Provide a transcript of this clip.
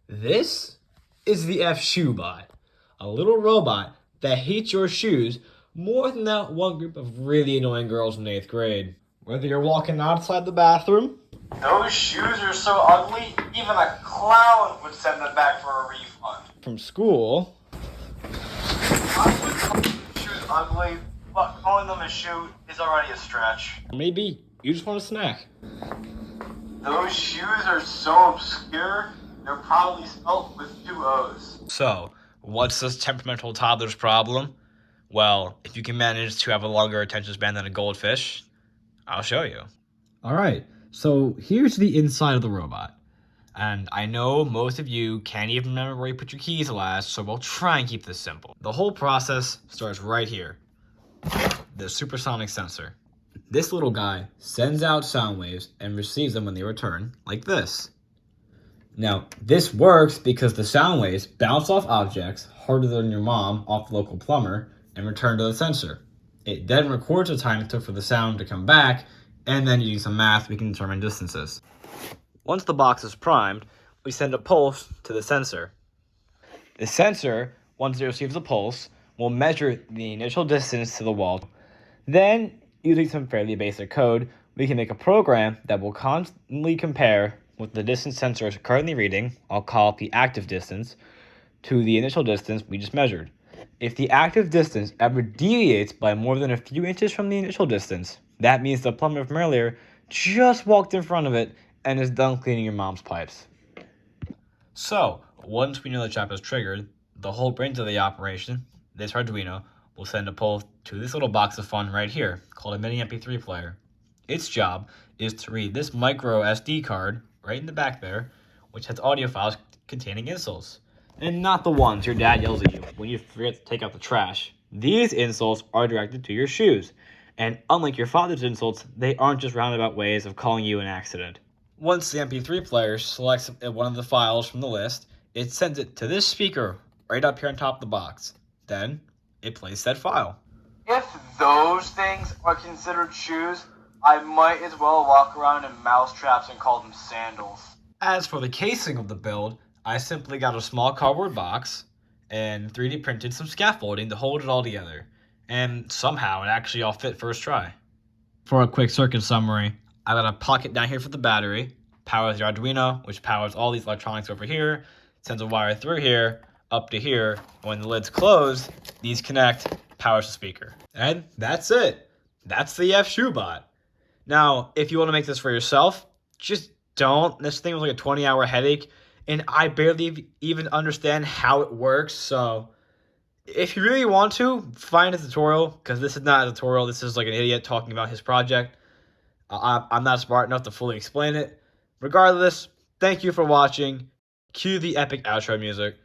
This is the F-Shoebot, a little robot that hates your shoes more than that one group of really annoying girls in 8th grade. Whether you're walking outside the bathroom, those shoes are so ugly, even a clown would send them back for a refund. from school, I would call shoes ugly, but calling them a shoe is already a stretch. or maybe you just want a snack. Those shoes are so obscure, they're probably spelt with 2 O's. So, what's this temperamental toddler's problem? Well, if you can manage to have a longer attention span than a goldfish, I'll show you. Alright, so here's the inside of the robot. And I know most of you can't even remember where you put your keys last, so we'll try and keep this simple. The whole process starts right here. The supersonic sensor. This little guy sends out sound waves and receives them when they return, like this. Now, this works because the sound waves bounce off objects harder than your mom off the local plumber and return to the sensor. It then records the time it took for the sound to come back, and then using some math, we can determine distances. Once the box is primed, we send a pulse to the sensor. The sensor, once it receives a pulse, will measure the initial distance to the wall. Then, using some fairly basic code, we can make a program that will constantly compare what the distance sensor is currently reading, I'll call it the active distance, to the initial distance we just measured. If the active distance ever deviates by more than a few inches from the initial distance, that means the plumber from earlier just walked in front of it and is done cleaning your mom's pipes. So, once we know the trap is triggered, the whole brains of the operation, this Arduino, will send a pulse to this little box of fun right here, called a mini MP3 player. Its job is to read this micro SD card right in the back there, which has audio files containing insults. And not the ones your dad yells at you when you forget to take out the trash. These insults are directed to your shoes. And unlike your father's insults, they aren't just roundabout ways of calling you an accident. Once the MP3 player selects one of the files from the list, it sends it to this speaker right up here on top of the box. Then, it plays that file. If those things are considered shoes, I might as well walk around in mousetraps and call them sandals. As for the casing of the build, I simply got a small cardboard box and 3D printed some scaffolding to hold it all together. And somehow it actually all fit first try. For a quick circuit summary, I got a pocket down here for the battery, powers the Arduino, which powers all these electronics over here, sends a wire through here, up to here, and when the lid's closed, these connect, powers the speaker. And that's it. That's the F-Shoebot. Now, if you want to make this for yourself, just don't. This thing was like a 20-hour headache, and I barely even understand how it works, so if you really want to, find a tutorial, because this is not a tutorial. This is like an idiot talking about his project. I'm not smart enough to fully explain it. Regardless, thank you for watching. Cue the epic outro music.